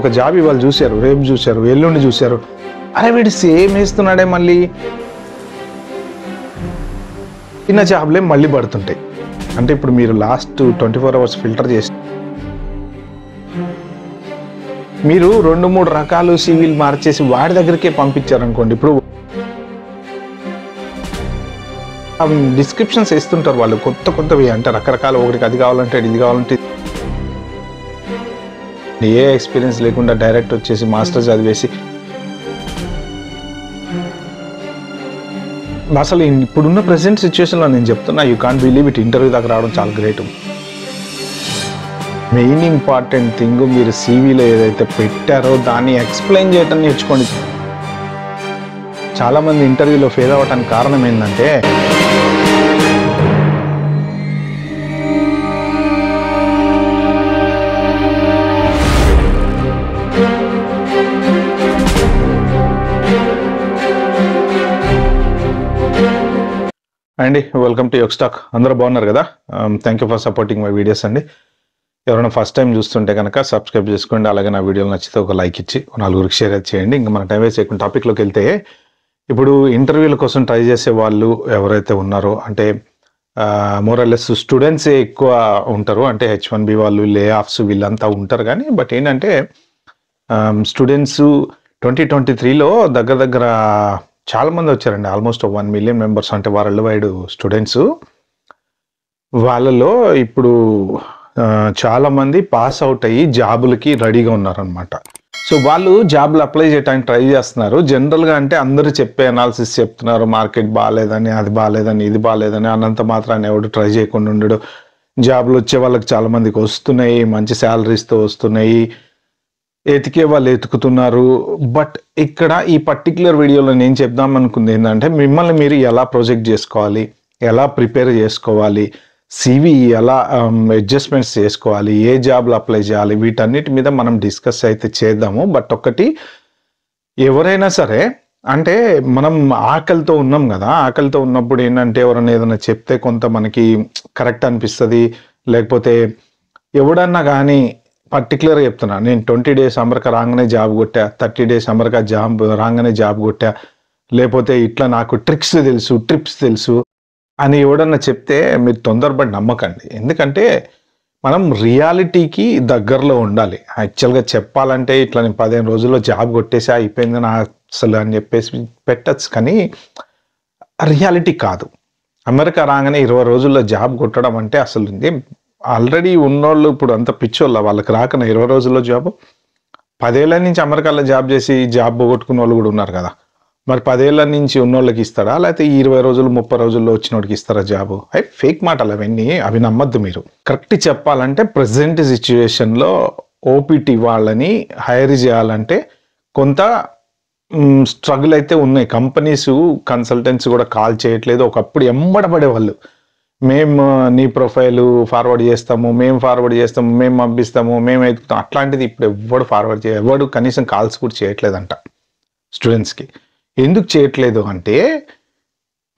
ఒక జాబ్ ఇవాళ చూశారు, రేపు చూశారు, ఎల్లుండి చూశారు, అరే వీడు సేమ్ వేస్తున్నాడే మళ్ళీ చిన్న జాబ్లే మళ్ళీ పడుతుంటాయి. అంటే ఇప్పుడు మీరు లాస్ట్ 24 hours ఫిల్టర్ చేసి మీరు 2-3 రకాలు సివిల్ మార్చేసి వాడి దగ్గరికే పంపించారనుకోండి, ఇప్పుడు డిస్క్రిప్షన్స్ వేస్తుంటారు వాళ్ళు కొత్తవి, అంటే రకరకాల, ఒకటికి అది కావాలంటే ఇది కావాలంటే, ఏ ఎక్స్పీరియన్స్ లేకుండా డైరెక్ట్ వచ్చేసి మాస్టర్స్ చదివేసి అసలు ఇప్పుడున్న ప్రెసెంట్ సిచ్యువేషన్లో నేను చెప్తున్నా, you can't believe it, interview దాకా రావడం చాలా గ్రేట్. మెయిన్ ఇంపార్టెంట్ థింగ్ మీరు సివిలో ఏదైతే పెట్టారో దాన్ని ఎక్స్ప్లెయిన్ చేయడం నేర్చుకోండి. చాలామంది ఇంటర్వ్యూలో ఫెయిల్ అవ్వడానికి కారణం ఏంటంటే అండి, వెల్కమ్ టు యోగస్టాక్. అందరూ బాగున్నారు కదా? Thank you for supporting my videos అండి. ఎవరైనా ఫస్ట్ టైం చూస్తుంటే కనుక సబ్స్క్రైబ్ చేసుకోండి. అలాగే నా వీడియోలు నచ్చితే ఒక లైక్ ఇచ్చి 4 షేర్ చేయండి. ఇంకా మన టైం వేస్ట్ చేయకుండా టాపిక్లోకి వెళ్తే, ఇప్పుడు ఇంటర్వ్యూల కోసం ట్రై చేసే వాళ్ళు ఎవరైతే ఉన్నారో, అంటే మోరల్లెస్ స్టూడెంట్సే ఎక్కువ ఉంటారు. అంటే H1B వాళ్ళు, లే ఆఫ్స్ వీళ్ళంతా ఉంటారు. కానీ బట్ ఏంటంటే స్టూడెంట్స్ 2023లో దగ్గర చాలా మంది వచ్చారండి. ఆల్మోస్ట్ 1 million మెంబర్స్, అంటే వరల్డ్ వైడ్ స్టూడెంట్స్. వాళ్ళలో ఇప్పుడు చాలా మంది పాస్ అవుట్ అయ్యి జాబులకి రెడీగా ఉన్నారనమాట. సో వాళ్ళు జాబ్లు అప్లై చేయడానికి ట్రై చేస్తున్నారు. జనరల్గా అంటే అందరూ చెప్పే అనాలిసిస్ చెప్తున్నారు, మార్కెట్ బాగాలేదని, అది బాగాలేదని, ఇది బాగాలేదని, అన్నంత మాత్రాన్ని ఎవడు ట్రై చేయకుండా ఉండడు. జాబ్లు వచ్చే వాళ్ళకి చాలా మందికి వస్తున్నాయి, మంచి శాలరీస్తో వస్తున్నాయి, ఎతికే వాళ్ళు ఎతుకుతున్నారు. బట్ ఇక్కడ ఈ పర్టిక్యులర్ వీడియోలో నేను చెప్దాం అనుకుంది ఏంటంటే, మిమ్మల్ని మీరు ఎలా ప్రొజెక్ట్ చేసుకోవాలి, ఎలా ప్రిపేర్ చేసుకోవాలి, సివి ఎలా అడ్జస్ట్మెంట్స్ చేసుకోవాలి, ఏ జాబ్లు అప్లై చేయాలి, వీటన్నిటి మీద మనం డిస్కస్ అయితే చేద్దాము. బట్ ఒకటి, ఎవరైనా సరే అంటే మనం ఆకలితో ఉన్నాం కదా, ఆకలితో ఉన్నప్పుడు ఏంటంటే ఎవరైనా ఏదైనా చెప్తే కొంత మనకి కరెక్ట్ అనిపిస్తుంది. లేకపోతే ఎవడన్నా కానీ పర్టికులర్గా చెప్తున్నా, నేను 20 days అమెరికా రాగానే జాబ్ కొట్టా, 30 days అమెరికా జాబ్ రాగానే జాబ్ కొట్టా, లేకపోతే ఇట్లా నాకు ట్రిక్స్ తెలుసు, ట్రిప్స్ తెలుసు అని ఎవడన్నా చెప్తే మీరు తొందరపడి నమ్మకండి. ఎందుకంటే మనం రియాలిటీకి దగ్గరలో ఉండాలి. యాక్చువల్గా చెప్పాలంటే ఇట్లా నేను 15 రోజుల్లో జాబ్ కొట్టేసి అయిపోయింది నా అసలు అని చెప్పేసి పెట్టచ్చు, కానీ రియాలిటీ కాదు. అమెరికా రాగానే 20 రోజుల్లో జాబ్ కొట్టడం అంటే అసలు ఆల్రెడీ ఉన్నోళ్ళు ఇప్పుడు అంత పిచ్చోళ్ళ, వాళ్ళకి రాకనే 20 రోజుల్లో జాబ్. 10 ఏళ్ల నుంచి అమెరికాలో జాబ్ చేసి జాబ్ పోగొట్టుకున్న వాళ్ళు కూడా ఉన్నారు కదా. మరి 10 ఏళ్ల నుంచి ఉన్నోళ్ళకి ఇస్తారా, లేకపోతే 20 రోజులు 30 రోజుల్లో వచ్చినోడికి ఇస్తారా జాబు? ఫేక్ మాటలు అవన్నీ, అవి నమ్మద్దు మీరు. కరెక్ట్ చెప్పాలంటే ప్రజెంట్ సిచ్యువేషన్లో ఓపీటీ వాళ్ళని హైర్ చేయాలంటే కొంత స్ట్రగుల్ అయితే ఉన్నాయి. కంపెనీస్, కన్సల్టెంట్స్ కూడా కాల్ చేయట్లేదు. ఒకప్పుడు ఎంబడబడేవాళ్ళు, మేము నీ ప్రొఫైల్ ఫార్వర్డ్ చేస్తాము, మేము ఫార్వర్డ్ చేస్తాము, మేము పంపిస్తాము, మేము ఎదుగుతాం. అట్లాంటిది ఇప్పుడు ఎవడు కనీసం కాల్స్ కూడా చేయట్లేదంట స్టూడెంట్స్కి. ఎందుకు చేయట్లేదు అంటే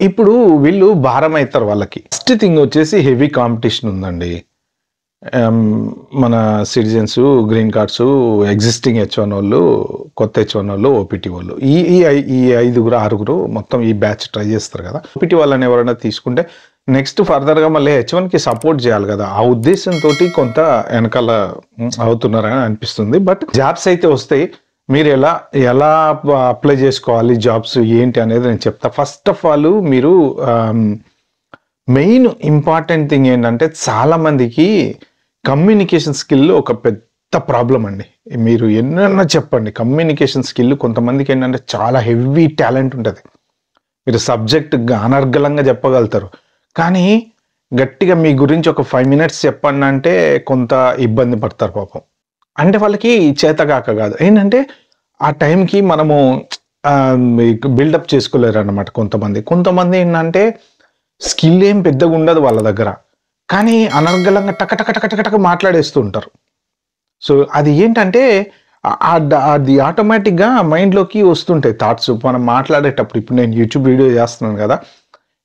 ఇప్పుడు వీళ్ళు భారం అవుతారు వాళ్ళకి. ఫస్ట్ థింగ్ వచ్చేసి హెవీ కాంపిటీషన్ ఉందండి. మన citizens, green cards, existing H1 వాళ్ళు, కొత్త H1 వాళ్ళు, ఓపీటీ వాళ్ళు, ఈ 5-6 మొత్తం ఈ బ్యాచ్ ట్రై చేస్తారు కదా. ఓపీటీ వాళ్ళని ఎవరైనా తీసుకుంటే నెక్స్ట్ ఫర్దర్గా మళ్ళీ H1కి సపోర్ట్ చేయాలి కదా. ఆ ఉద్దేశంతో కొంత వెనకాల అవుతున్నారని అనిపిస్తుంది. బట్ జాబ్స్ అయితే వస్తాయి. మీరు ఎలా అప్లై చేసుకోవాలి, జాబ్స్ ఏంటి అనేది నేను చెప్తా. ఫస్ట్ ఆఫ్ ఆల్ మీరు మెయిన్ ఇంపార్టెంట్ థింగ్ ఏంటంటే, చాలా మందికి కమ్యూనికేషన్ స్కిల్ ఒక పెద్ద ప్రాబ్లం అండి. మీరు ఎన్నైనా చెప్పండి, కమ్యూనికేషన్ స్కిల్ కొంతమందికి ఏంటంటే చాలా హెవీ టాలెంట్ ఉంటుంది. మీరు సబ్జెక్ట్ అనర్గళంగా చెప్పగలుగుతారు, కానీ గట్టిగా మీ గురించి ఒక 5 minutes చెప్పండి అంటే కొంత ఇబ్బంది పడతారు పాపం. అంటే వాళ్ళకి చేతగాక కాదు, ఏంటంటే ఆ టైంకి మనము బిల్డప్ చేసుకోలేరు అన్నమాట. కొంతమంది ఏంటంటే స్కిల్ ఏం పెద్దగా ఉండదు వాళ్ళ దగ్గర, కానీ అనర్గళంగా టక మాట్లాడేస్తూ ఉంటారు. సో అది ఏంటంటే అది ఆటోమేటిక్గా మైండ్లోకి వస్తుంటాయి థాట్స్ మనం మాట్లాడేటప్పుడు. ఇప్పుడు నేను యూట్యూబ్ వీడియో చేస్తున్నాను కదా,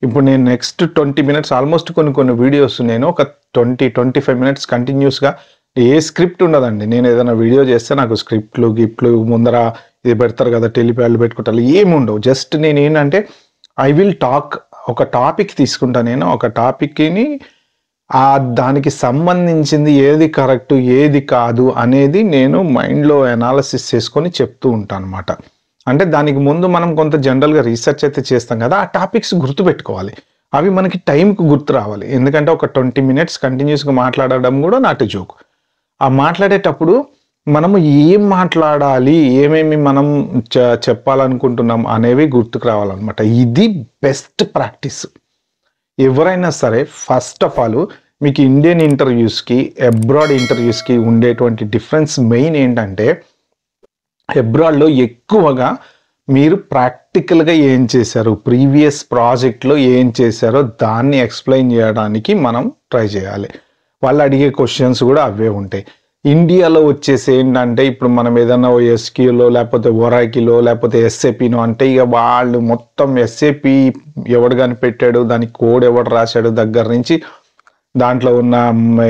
ఇప్పుడు నేను నెక్స్ట్ 20 minutes ఆల్మోస్ట్ కొన్ని వీడియోస్ నేను ఒక 20-25 minutes కంటిన్యూస్గా ఏ స్క్రిప్ట్ ఉండదండి. నేను ఏదైనా వీడియో చేస్తే నాకు స్క్రిప్ట్లు గిప్ట్లు ముందర ఇది పెడతారు కదా, టెలిప్యాడ్లు పెట్టుకుంటారు, ఏమి ఉండవు. జస్ట్ నేను ఏంటంటే ఐ విల్ టాక్. ఒక టాపిక్ తీసుకుంటా, నేను ఒక టాపిక్ని దానికి సంబంధించింది ఏది కరెక్ట్ ఏది కాదు అనేది నేను మైండ్లో అనాలిసిస్ చేసుకొని చెప్తూ ఉంటాను అనమాట. అంటే దానికి ముందు మనం కొంత జనరల్గా రీసెర్చ్ అయితే చేస్తాం కదా, ఆ టాపిక్స్ గుర్తుపెట్టుకోవాలి. అవి మనకి టైంకి గుర్తు రావాలి. ఎందుకంటే ఒక 20 minutes కంటిన్యూస్గా మాట్లాడడం కూడా నాట్ జోక్. ఆ మాట్లాడేటప్పుడు మనము ఏం మాట్లాడాలి, ఏమేమి మనం చెప్పాలనుకుంటున్నాం అనేవి గుర్తుకు రావాలన్నమాట. ఇది బెస్ట్ ప్రాక్టీస్. ఎవరైనా సరే ఫస్ట్ ఆఫ్ ఆల్ మీకు ఇండియన్ ఇంటర్వ్యూస్కి అబ్రాడ్ ఇంటర్వ్యూస్కి ఉండేటువంటి డిఫరెన్స్ మెయిన్ ఏంటంటే, అబ్రాడ్లో ఎక్కువగా మీరు ప్రాక్టికల్గా ఏం చేశారు, ప్రీవియస్ ప్రాజెక్ట్లో ఏం చేశారో దాన్ని ఎక్స్ప్లెయిన్ చేయడానికి మనం ట్రై చేయాలి. వాళ్ళు అడిగే క్వశ్చన్స్ కూడా అవే ఉంటాయి. ఇండియాలో వచ్చేసి ఏంటంటే, ఇప్పుడు మనం ఏదైనా ఎస్క్యూలో లేకపోతే ఒరాకిలో లేకపోతే ఎస్ఏపీనో అంటే ఇక వాళ్ళు మొత్తం ఎస్ఏపీ ఎవడు కానీ పెట్టాడు, దానికి కోడ్ ఎవడు రాశాడు దగ్గర నుంచి దాంట్లో ఉన్న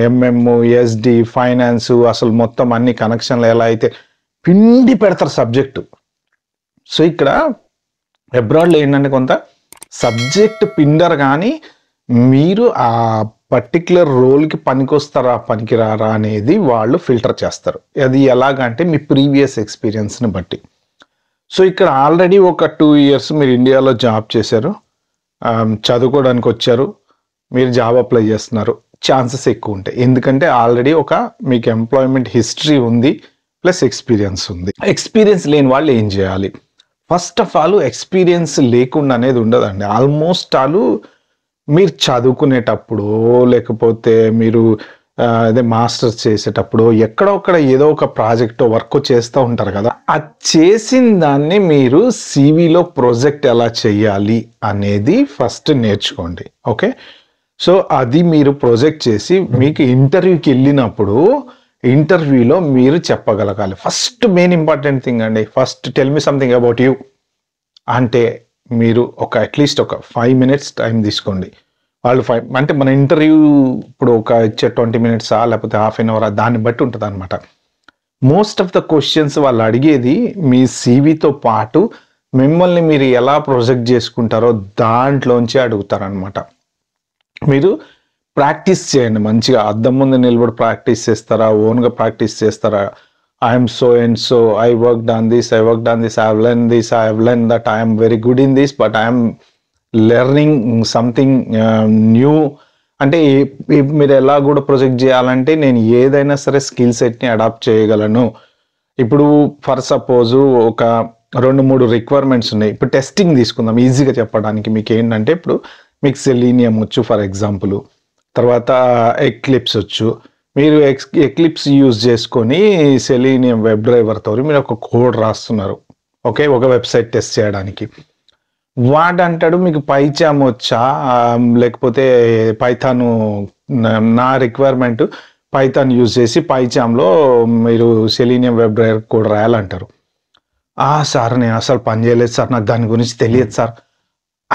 ఎంఎం, ఎస్డి, ఫైనాన్స్, అసలు మొత్తం అన్ని కనెక్షన్లు ఎలా అయితే పిండి పెడతారు సబ్జెక్టు. సో ఇక్కడ అబ్రాడ్లో ఏంటంటే కొంత సబ్జెక్ట్ పిండర్, కానీ మీరు ఆ పర్టిక్యులర్ రోల్కి పనికొస్తారా పనికిరారా అనేది వాళ్ళు ఫిల్టర్ చేస్తారు. అది ఎలాగంటే మీ ప్రీవియస్ ఎక్స్పీరియన్స్ని బట్టి. సో ఇక్కడ ఆల్రెడీ ఒక 2 years మీరు ఇండియాలో జాబ్ చేశారు, చదువుకోవడానికి వచ్చారు, మీరు జాబ్ అప్లై చేస్తున్నారు, ఛాన్సెస్ ఎక్కువ ఉంటాయి. ఎందుకంటే ఆల్రెడీ మీకు ఎంప్లాయ్మెంట్ హిస్టరీ ఉంది, ప్లస్ ఎక్స్పీరియన్స్ ఉంది. ఎక్స్పీరియన్స్ లేని వాళ్ళు ఏం చేయాలి? ఫస్ట్ ఆఫ్ ఆల్ ఎక్స్పీరియన్స్ లేకుండా అనేది ఉండదండి. ఆల్మోస్ట్ ఆల్ మీరు చదువుకునేటప్పుడు లేకపోతే మీరు అదే మాస్టర్స్ చేసేటప్పుడు ఎక్కడొక్కడ ఏదో ఒక ప్రాజెక్ట్ వర్క్ చేస్తూ ఉంటారు కదా, అది చేసిన దాన్ని మీరు సివిలో ప్రొజెక్ట్ ఎలా చేయాలి అనేది ఫస్ట్ నేర్చుకోండి. ఓకే, సో అది మీరు ప్రొజెక్ట్ చేసి మీకు ఇంటర్వ్యూకి వెళ్ళినప్పుడు ఇంటర్వ్యూలో మీరు చెప్పగలగాలి. ఫస్ట్ మెయిన్ ఇంపార్టెంట్ థింగ్ అండి, first tell me something about you అంటే మీరు అట్లీస్ట్ ఒక 5 minutes టైం తీసుకోండి. వాళ్ళు అంటే మన ఇంటర్వ్యూ ఇప్పుడు ఇచ్చే 20 minutes లేకపోతే ½ an hour దాన్ని బట్టి ఉంటుంది అనమాట. మోస్ట్ ఆఫ్ ద క్వశ్చన్స్ వాళ్ళు అడిగేది మీ సివితో పాటు మిమ్మల్ని మీరు ఎలా ప్రొజెక్ట్ చేసుకుంటారో దాంట్లోంచి అడుగుతారనమాట. మీరు ప్రాక్టీస్ చేయండి మంచిగా. అద్దం ముందు నిలబడి ప్రాక్టీస్ చేస్తారా, ఓన్గా ప్రాక్టీస్ చేస్తారా? I'm so and so, I worked on this, I have learn this, I have learn that, I'm very good in this, but I'm learning something new. అంటే మీరు ఎలా కూడా ప్రొజెక్ట్ చేయాలంటే నేను ఏదైనా సరే స్కిల్ సెట్ని అడాప్ట్ చేయగలను. ఇప్పుడు ఫర్ సపోజ్ ఒక 2-3 రిక్వైర్మెంట్స్ ఉన్నాయి. ఇప్పుడు టెస్టింగ్ తీసుకుందాం ఈజీగా చెప్పడానికి. మీకు ఏంటంటే ఇప్పుడు మీకు సెలీనియం వచ్చు ఫర్ ఎగ్జాంపుల్, తర్వాత ఎక్లిప్స్ వచ్చు. మీరు ఎక్లిప్స్ యూజ్ చేసుకొని సెలీనియం వెబ్ డ్రైవర్తో మీరు ఒక కోడ్ రాస్తున్నారు. ఓకే, ఒక వెబ్సైట్ టెస్ట్ చేయడానికి. వాడంటాడు మీకు పైచామ్ వచ్చా, లేకపోతే పైథాను, నా రిక్వైర్మెంట్ పైథాన్ యూజ్ చేసి పైచామ్లో మీరు సెలీనియం వెబ్ డ్రైవర్ కోడ్ రాయాలంటారు. సార్ నేను అసలు పని చేయలేదు సార్, నాకు దాని గురించి తెలియదు సార్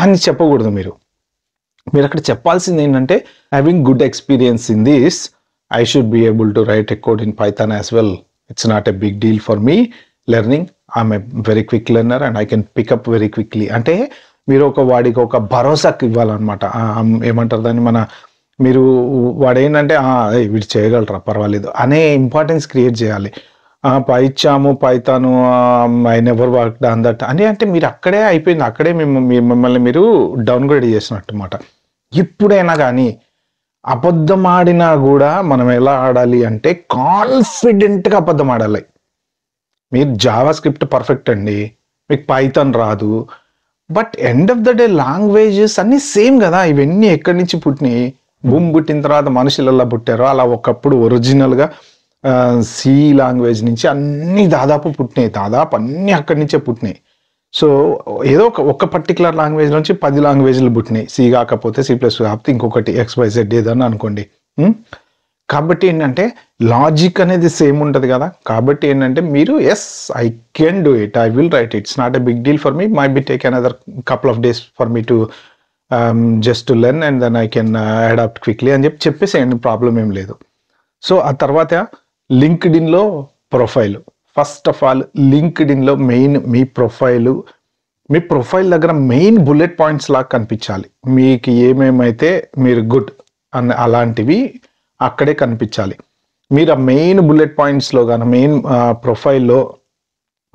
అని చెప్పకూడదు. మీరు అక్కడ చెప్పాల్సింది ఏంటంటే having good experience in this, I should be able to write a code in Python as well. It's not a big deal for me learning. I'm a very quick learner and I can pick up very quickly. అంటే మీరు వాడికి ఒక భరోసాకి ఇవ్వాలన్నమాట. ఏమంటారు దాన్ని, మీరు వాడు ఏంటంటే వీడు చేయగలరా పర్వాలేదు అనే ఇంపార్టెన్స్ క్రియేట్ చేయాలి. Python I never worked on that అని అంటే మీరు అక్కడే అయిపోయింది, అక్కడే మిమ్మల్ని మీరు డౌన్గ్రేడ్ చేసినట్టు అన్నమాట. ఎప్పుడైనా కానీ అబద్ధం ఆడినా కూడా మనం ఎలా ఆడాలి అంటే కాన్ఫిడెంట్గా అబద్ధం ఆడాలి. మీరు జావా స్క్రిప్ట్ పర్ఫెక్ట్ అండి, మీకు పైథాన్ రాదు, but end of the day languages అన్నీ సేమ్ కదా. ఇవన్నీ ఎక్కడి నుంచి పుట్టినాయి? భూమి పుట్టిన తర్వాత మనుషులు ఎలా పుట్టారో అలా ఒకప్పుడు ఒరిజినల్గా సి లాంగ్వేజ్ నుంచి అన్నీ దాదాపు పుట్టినాయి, దాదాపు అన్నీ అక్కడి నుంచే పుట్టినాయి. సో ఏదో ఒక పర్టికులర్ లాంగ్వేజ్ నుంచి 10 లాంగ్వేజ్లు పుట్టినాయి. సి కాకపోతే C++ కాకపోతే ఇంకొకటి XYZ ఏదన్నా అనుకోండి. కాబట్టి ఏంటంటే లాజిక్ అనేది సేమ్ ఉంటుంది కదా. కాబట్టి ఏంటంటే మీరు I can do it, I will write, it's not a big deal for me, maybe take another couple of days for me to just to learn and then I can adapt quickly అని చెప్పేసేయండి, problem ఏం లేదు. So ఆ తర్వాత లింక్డ్ఇన్లో profile. First of all లింక్డ్ఇన్లో main మీ profile దగ్గర మెయిన్ బుల్లెట్ పాయింట్స్ లాగా కనిపించాలి. మీకు ఏమేమైతే మీరు గుడ్ అలాంటివి అక్కడే కనిపించాలి. మీరు ఆ మెయిన్ బుల్లెట్ పాయింట్స్లో కానీ మెయిన్ ప్రొఫైల్లో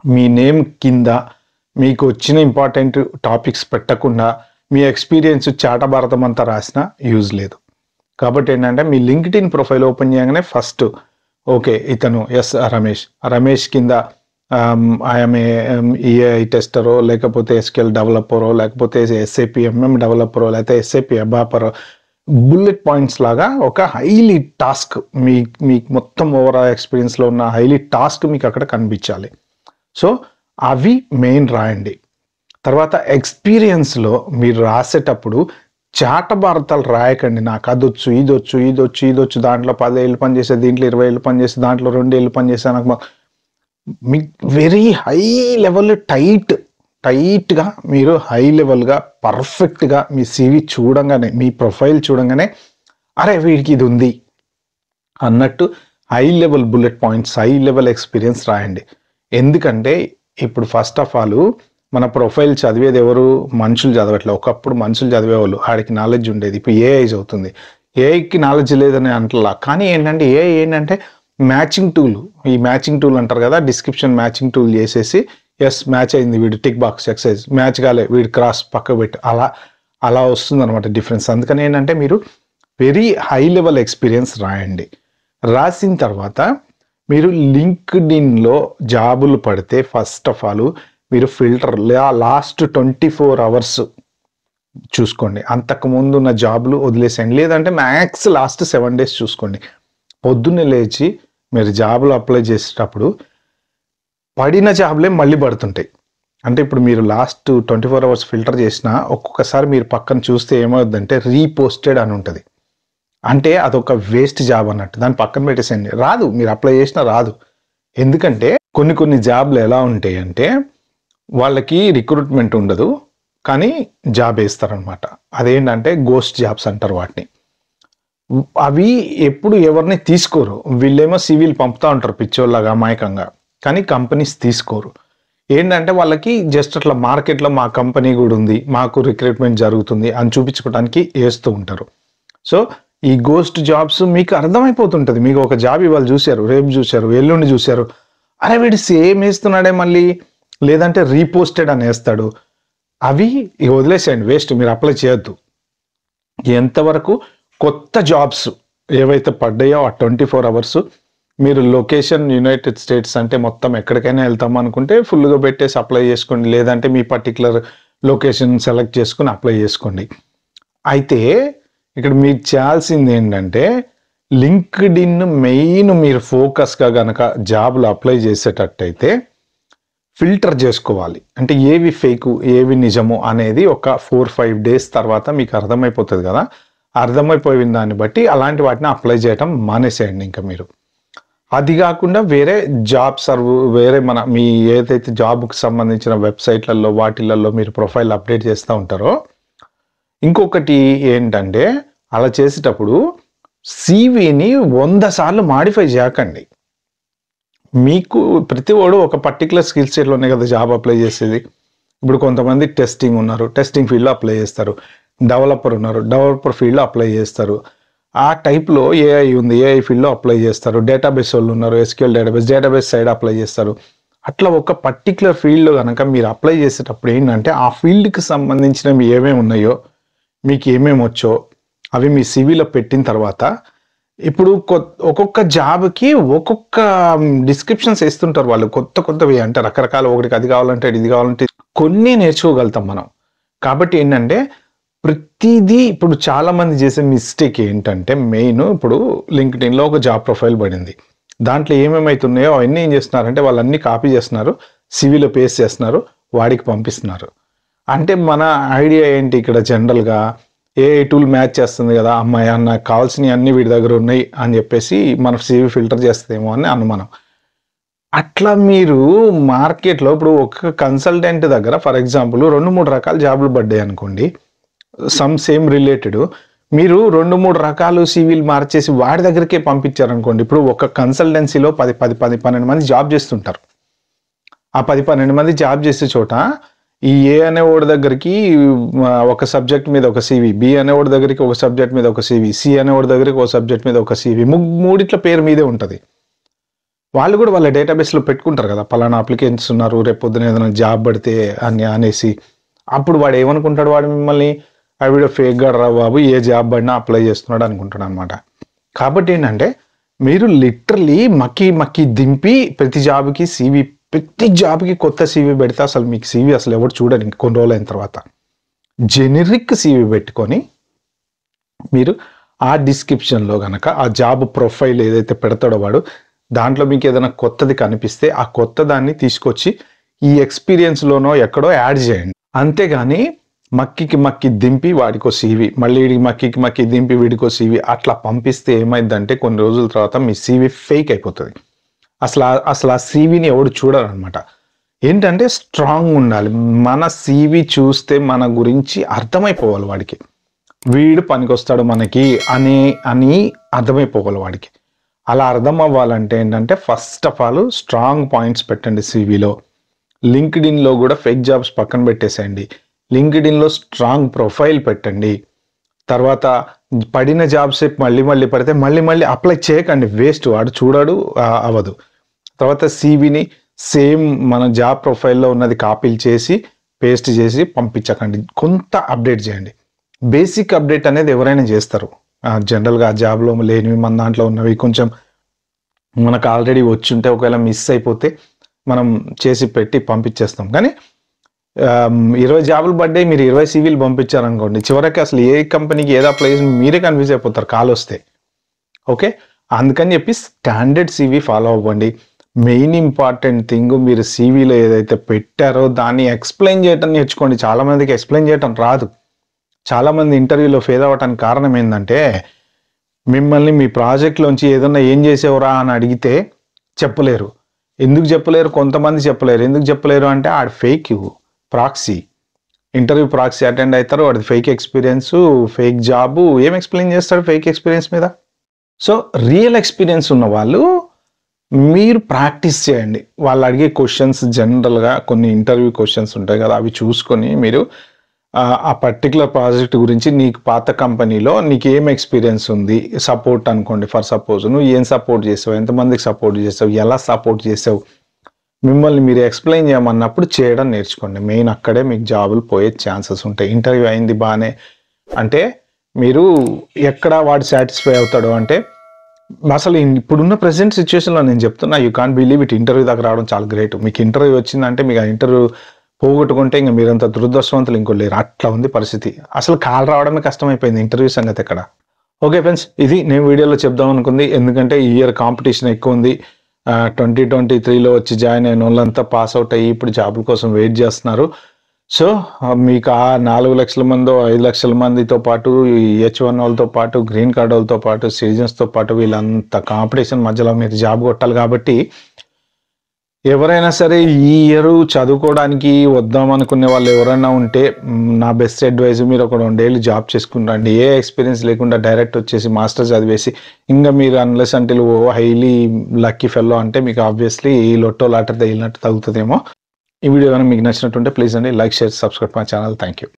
మీ నేమ్ కింద మీకు వచ్చిన ఇంపార్టెంట్ టాపిక్స్ పెట్టకుండా మీ ఎక్స్పీరియన్స్ చాటభారతం అంతా రాసినా యూజ్ లేదు. కాబట్టి ఏంటంటే మీ లింక్డ్ఇన్ ప్రొఫైల్ ఓపెన్ చేయగానే ఫస్ట్ ఓకే ఇతను రమేష్ కింద ఐఎమ్ ఏఐ టెస్టరో, లేకపోతే ఎస్క్యూఎల్ డెవలపరో, లేకపోతే ఎస్ఏపి ఎంఎం డెవలపరో, లేకపోతే ఎస్ఏపి అబాపరో, బుల్లెట్ పాయింట్స్ లాగా ఒక హైలీ టాస్క్ మీకు మొత్తం ఓవరాల్ ఎక్స్పీరియన్స్లో ఉన్న హైలీ టాస్క్ మీకు అక్కడ కనిపించాలి. సో అవి మెయిన్ రాయండి. తర్వాత ఎక్స్పీరియన్స్లో మీరు రాసేటప్పుడు చాటభారతాలు రాయకండి. నాకు అదొచ్చు, ఇదొచ్చు, దాంట్లో 10 ఏళ్ళు పనిచేసే, దీంట్లో 20 ఏళ్ళు పనిచేసే, దాంట్లో 2 ఏళ్ళు పనిచేసే, నాకు మీకు వెరీ హై లెవెల్ టైట్గా మీరు హై లెవెల్గా పర్ఫెక్ట్గా మీ సివి చూడంగానే, మీ ప్రొఫైల్ చూడంగానే అరే వీడికి ఇది ఉంది అన్నట్టు high level bullet points, high level experience రాయండి. ఎందుకంటే ఇప్పుడు ఫస్ట్ ఆఫ్ ఆల్ మన ప్రొఫైల్ చదివేది ఎవరు? మనుషులు చదవట్లేదు. ఒకప్పుడు మనుషులు చదివేవాళ్ళు, ఆడికి నాలెడ్జ్ ఉండేది. ఇప్పుడు ఏఐ చదువుతుంది. ఏఐకి నాలెడ్జ్ లేదని అంటలా. కానీ ఏంటంటే ఏఐ ఏంటంటే మ్యాచింగ్ టూల్, ఈ మ్యాచింగ్ టూల్ అంటారు కదా, డిస్క్రిప్షన్ మ్యాచింగ్ టూల్ చేసేసి ఎస్ మ్యాచ్ అయింది, వీడు టిక్ బాక్స్ ఎక్సైజ్, మ్యాచ్ కాలే వీడు క్రాస్ పక్క పెట్టి అలా వస్తుంది అనమాట డిఫరెన్స్. అందుకని ఏంటంటే మీరు వెరీ హై లెవెల్ ఎక్స్పీరియన్స్ రాయండి. రాసిన తర్వాత మీరు లింక్డ్ఇన్లో జాబులు పడితే ఫస్ట్ ఆఫ్ ఆల్ మీరు ఫిల్టర్ లాస్ట్ 24 hours చూసుకోండి. అంతకుముందు ఉన్న జాబులు వదిలేసేయండి. లేదంటే మ్యాక్స్ లాస్ట్ 7 days చూసుకోండి. పొద్దున్నే లేచి మీరు జాబులు అప్లై చేసేటప్పుడు పడిన జాబులే మళ్ళీ పడుతుంటాయి. అంటే ఇప్పుడు మీరు లాస్ట్ 24 hours ఫిల్టర్ చేసినా ఒక్కొక్కసారి మీరు పక్కన చూస్తే ఏమవుతుందంటే రీపోస్టెడ్ అని ఉంటుంది. అంటే అదొక వేస్ట్ జాబ్ అన్నట్టు, దాన్ని పక్కన పెట్టేసేయండి. రాదు, మీరు అప్లై చేసినా రాదు. ఎందుకంటే కొన్ని జాబ్లు ఎలా ఉంటాయి అంటే వాళ్ళకి రిక్రూట్మెంట్ ఉండదు, కానీ జాబ్ వేస్తారనమాట. అదేంటంటే గోస్ట్ జాబ్స్ అంటారు వాటిని. అవి ఎప్పుడు ఎవరిని తీసుకోరు. వీళ్ళేమో సివిల్ పంపుతూ ఉంటారు పిచ్చోళ్ళగా అమాయకంగా, కానీ కంపెనీస్ తీసుకోరు. ఏంటంటే వాళ్ళకి జస్ట్ అట్లా మార్కెట్లో మా కంపెనీ కూడా ఉంది, మాకు రిక్రూట్మెంట్ జరుగుతుంది అని చూపించుకోవడానికి వేస్తూ ఉంటారు. సో ఈ గోస్ట్ జాబ్స్ మీకు అర్థమైపోతుంటుంది. మీకు ఒక జాబ్ ఇవాళ చూశారు, రేపు చూశారు, ఎల్లుండి చూశారు, అరే వీడు సేమ్ వేస్తున్నాడే మళ్ళీ, లేదంటే రీపోస్టెడ్ అని వేస్తాడు. అవి వదిలేసేయండి, వేస్ట్, మీరు అప్లై చేయొద్దు. ఎంతవరకు కొత్త జాబ్స్ ఏవైతే పడ్డాయో ఆ 24 hours మీరు లొకేషన్ యునైటెడ్ స్టేట్స్ అంటే మొత్తం ఎక్కడికైనా వెళ్తాం అనుకుంటే ఫుల్గా పెట్టేసి అప్లై చేసుకోండి. లేదంటే మీ పర్టికులర్ లొకేషన్ సెలెక్ట్ చేసుకుని అప్లై చేసుకోండి. అయితే ఇక్కడ మీరు చేయాల్సింది ఏంటంటే లింక్డ్ఇన్ మెయిన్ మీరు ఫోకస్గా కనుక జాబ్లు అప్లై చేసేటట్టయితే ఫిల్టర్ చేసుకోవాలి. అంటే ఏవి ఫేకు ఏవి నిజము అనేది ఒక 4-5 days తర్వాత మీకు అర్థమైపోతుంది కదా. అర్థమైపోయిన దాన్ని బట్టి అలాంటి వాటిని అప్లై చేయటం మానేసేయండి ఇంకా మీరు. అది కాకుండా వేరే వేరే మీ ఏదైతే జాబ్కి సంబంధించిన వెబ్సైట్లలో వాటిలలో మీరు ప్రొఫైల్ అప్డేట్ చేస్తూ ఉంటారో, ఇంకొకటి ఏంటంటే అలా చేసేటప్పుడు సివిని 100 సార్లు మాడిఫై చేయకండి. మీకు ప్రతి వాడు ఒక పర్టికులర్ స్కిల్ సెట్లోనే కదా జాబ్ అప్లై చేసేది. ఇప్పుడు కొంతమంది టెస్టింగ్ ఉన్నారు, టెస్టింగ్ ఫీల్డ్లో అప్లై చేస్తారు. డెవలపర్ ఉన్నారు, డెవలపర్ ఫీల్డ్లో అప్లై చేస్తారు. ఆ టైప్లో ఏఐ ఉంది, ఏఐ ఫీల్డ్లో అప్లై చేస్తారు. డేటాబేస్ వాళ్ళు ఉన్నారు, ఎస్క్యూఎల్ డేటాబేస్ సైడ్ అప్లై చేస్తారు. అట్లా ఒక పర్టికులర్ ఫీల్డ్లో కనుక మీరు అప్లై చేసేటప్పుడు ఏంటంటే ఆ ఫీల్డ్కి సంబంధించినవి ఏమేమి ఉన్నాయో, మీకు ఏమేమి వచ్చో అవి మీ సివిలో పెట్టిన తర్వాత, ఇప్పుడు ఒక్కొక్క జాబ్కి ఒక్కొక్క డిస్క్రిప్షన్స్ వేస్తుంటారు వాళ్ళు, కొత్తవి అంటే రకరకాల, ఒకటికి అది కావాలంటే ఇది కావాలంటే కొన్ని నేర్చుకోగలుగుతాం మనం. కాబట్టి ఏంటంటే ప్రతిదీ ఇప్పుడు చాలా మంది చేసే మిస్టేక్ ఏంటంటే మెయిన్, ఇప్పుడు లింక్డ్ఇన్లో ఒక జాబ్ ప్రొఫైల్ పడింది, దాంట్లో ఏమేమైతున్నాయో అవన్నీ ఏం చేస్తున్నారంటే వాళ్ళన్నీ కాపీ చేస్తున్నారు, సివిలో పేస్ట్ చేస్తున్నారు, వాడికి పంపిస్తున్నారు. అంటే మన ఐడియా ఏంటి ఇక్కడ జనరల్గా ఏఐ టూల్ మ్యాచ్ చేస్తుంది కదా, అమ్మాయి నాకు కావాల్సినవి అన్నీ వీడి దగ్గర ఉన్నాయి అని చెప్పేసి మన సివి ఫిల్టర్ చేస్తుందేమో అని అనుమానం. అట్లా మీరు మార్కెట్లో ఇప్పుడు ఒక కన్సల్టెంట్ దగ్గర ఫర్ ఎగ్జాంపుల్ 2-3 రకాల జాబులు పడ్డాయి అనుకోండి, సేమ్ రిలేటెడ్, మీరు 2-3 రకాలు సీవీలు మార్చేసి వాడి దగ్గరికే పంపించారనుకోండి. ఇప్పుడు ఒక కన్సల్టెన్సీలో 12 మంది జాబ్ చేస్తుంటారు. ఆ 12 మంది జాబ్ చేసే చోట ఈ ఏ అనేవాడి దగ్గరికి ఒక సబ్జెక్ట్ మీద ఒక సీవీ, బి అనేవాడి దగ్గరికి ఒక సబ్జెక్ట్ మీద ఒక సీవీ, సి అనేవాడి దగ్గరికి ఒక సబ్జెక్ట్ మీద ఒక సీవీ, మూడిట్ల పేరు మీదే ఉంటుంది. వాళ్ళు కూడా వాళ్ళ డేటాబేస్లో పెట్టుకుంటారు కదా, పలానా అప్లికెంట్స్ ఉన్నారు, రేపు పొద్దున ఏదైనా జాబ్ పడితే అని అనేసి. అప్పుడు వాడు ఏమనుకుంటాడు, వాడు మిమ్మల్ని వీడియో ఫేక్ గా రా బాబు, ఏ జాబ్ పడినా అప్లై చేస్తున్నాడు అనుకుంటాడు అనమాట. కాబట్టి ఏంటంటే మీరు లిటరలీ మక్కి దింపి ప్రతి జాబ్కి కొత్త సీవీ పెడితే అసలు మీకు సీవీ అసలు ఎవరు చూడరు. ఇంక కొన్ని రోజులు అయిన తర్వాత జెనరిక్ సీవీ పెట్టుకొని మీరు ఆ డిస్క్రిప్షన్లో కనుక ఆ జాబ్ ప్రొఫైల్ ఏదైతే పెడతాడో వాడు, దాంట్లో మీకు ఏదైనా కొత్తది కనిపిస్తే ఆ కొత్త దాన్ని తీసుకొచ్చి ఈ ఎక్స్పీరియన్స్లోనో ఎక్కడో యాడ్ చేయండి. అంతేగాని మక్కి దింపి వాడికో సీవీ, మళ్ళీ వీడికి మక్కి దింపి వీడికో సీవీ అట్లా పంపిస్తే ఏమైందంటే కొన్ని రోజుల తర్వాత మీ సీవీ ఫేక్ అయిపోతుంది. అసలు ఆ సీవీని ఎవడు చూడరు అనమాట. ఏంటంటే స్ట్రాంగ్ ఉండాలి. మన సీవీ చూస్తే మన గురించి అర్థమైపోవాలి వాడికి, వీడు పనికొస్తాడు మనకి అని అర్థమైపోవాలి వాడికి. అలా అర్థం అవ్వాలంటే ఏంటంటే first of all strong points పెట్టండి సీవీలో. లింక్డ్ఇన్లో కూడా ఫేక్ జాబ్స్ పక్కన పెట్టేసేయండి. లింక్డ్ఇన్లో స్ట్రాంగ్ ప్రొఫైల్ పెట్టండి. తర్వాత పడిన జాబ్స్ మళ్ళీ పడితే మళ్ళీ అప్లై చేయకండి, వేస్ట్, వాడు చూడడు, అవ్వదు. తర్వాత సీవీని సేమ్ మన జాబ్ ప్రొఫైల్లో ఉన్నది కాపీలు చేసి పేస్ట్ చేసి పంపించకండి, కొంత అప్డేట్ చేయండి. బేసిక్ అప్డేట్ అనేది ఎవరైనా చేస్తారు జనరల్గా. ఆ జాబ్లో లేనివి మన దాంట్లో ఉన్నవి కొంచెం మనకు ఆల్రెడీ వచ్చి ఉంటే ఒకవేళ మిస్ అయిపోతే మనం చేసి పెట్టి పంపించేస్తాం. కానీ 20 జాబులు పడ్డాయి, మీరు 20 సీవీలు పంపించారనుకోండి, చివరికి అసలు ఏ కంపెనీకి ఏదో అప్లై చేసి మీరే కన్ఫ్యూజ్ అయిపోతారు కాల్ వస్తే. ఓకే, అందుకని చెప్పి స్టాండర్డ్ సీవీ ఫాలో అవ్వండి. మెయిన్ ఇంపార్టెంట్ థింగ్, మీరు సీవీలో ఏదైతే పెట్టారో దాన్ని ఎక్స్ప్లెయిన్ చేయటం నేర్చుకోండి. చాలామందికి ఎక్స్ప్లెయిన్ చేయటం రాదు. చాలామంది ఇంటర్వ్యూలో ఫెయిల్ అవ్వటానికి కారణం ఏంటంటే మిమ్మల్ని మీ ప్రాజెక్ట్లోంచి ఏదన్నా ఏం చేసేవరా అని అడిగితే చెప్పలేరు. ఎందుకు చెప్పలేరు? కొంతమంది చెప్పలేరు. ఎందుకు చెప్పలేరు అంటే ఆడు fake proxy, interview proxy attend అవుతారు, వాడి ఫేక్ ఎక్స్పీరియన్స్, ఫేక్ జాబు, ఏం ఎక్స్ప్లెయిన్ చేస్తాడు ఫేక్ ఎక్స్పీరియన్స్ మీద? సో రియల్ ఎక్స్పీరియన్స్ ఉన్న వాళ్ళు మీరు ప్రాక్టీస్ చేయండి. వాళ్ళు అడిగే క్వశ్చన్స్ జనరల్గా కొన్ని ఇంటర్వ్యూ క్వశ్చన్స్ ఉంటాయి కదా, అవి చూసుకొని మీరు ఆ పర్టికులర్ ప్రాజెక్ట్ గురించి నీకు పాత కంపెనీలో నీకు ఏం ఎక్స్పీరియన్స్ ఉంది, సపోర్ట్ అనుకోండి ఫర్ సపోజ్, నువ్వు ఏం సపోర్ట్ చేసావు, ఎంతమందికి సపోర్ట్ చేసావు, ఎలా సపోర్ట్ చేసావు, మిమ్మల్ని మీరు ఎక్స్ప్లెయిన్ చేయమన్నప్పుడు చేయడం నేర్చుకోండి. మెయిన్ అక్కడే మీకు జాబులు పోయే ఛాన్సెస్ ఉంటాయి. ఇంటర్వ్యూ అయింది బాగానే అంటే మీరు ఎక్కడ వాడు సాటిస్ఫై అవుతాడు అంటే, అసలు ఇప్పుడున్న ప్రెసెంట్ సిచ్యువేషన్లో నేను చెప్తున్నా, you can't believe it, interview దాకా రావడం చాలా గ్రేట్. మీకు ఇంటర్వ్యూ వచ్చిందంటే మీకు ఆ ఇంటర్వ్యూ పోగొట్టుకుంటే ఇంకా మీరంత దురదృష్టవంతులు ఇంకో లేరు, అట్లా ఉంది పరిస్థితి. అసలు కాల్ రావడమే కష్టమైపోయింది, ఇంటర్వ్యూ సంగతి ఎక్కడ. ఓకే ఫ్రెండ్స్, ఇది నేను వీడియోలో చెప్దాం అనుకుంది. ఎందుకంటే ఈ ఇయర్ కాంపిటీషన్ ఎక్కువ ఉంది. 2023లో వచ్చి జాయిన్ అయిన వాళ్ళంతా పాస్ అవుట్ అయ్యి ఇప్పుడు జాబుల కోసం వెయిట్ చేస్తున్నారు. సో మీకు ఆ 4 లక్షల మందో 5 లక్షల మందితో పాటు H1 వాళ్ళతో పాటు గ్రీన్ కార్డ్ వాళ్ళతో పాటు సిటిజన్స్తో పాటు వీళ్ళంతా కాంపిటీషన్ మధ్యలో మీరు జాబ్ కొట్టాలి. కాబట్టి ఎవరైనా సరే ఈ ఇయర్ చదువుకోవడానికి వద్దాం అనుకునే వాళ్ళు ఎవరైనా ఉంటే నా బెస్ట్ అడ్వైజ్, మీరు ఒక 2 ఏళ్ళు జాబ్ చేసుకుంటాండి. ఏ ఎక్స్పీరియన్స్ లేకుండా డైరెక్ట్ వచ్చేసి మాస్టర్ చదివేసి ఇంకా మీరు అన్లెస్ అంటే హైలీ లక్కీ ఫెల్లో అంటే మీకు ఆబ్వియస్లీ ఈ లొట్టో లాటర్ తగిలినట్టు తగ్గుతుందేమో. ఈ వీడియో కనుక మీకు నచ్చినట్టుంటే ప్లీజ్ అండి like, share, subscribe my channel. Thank you.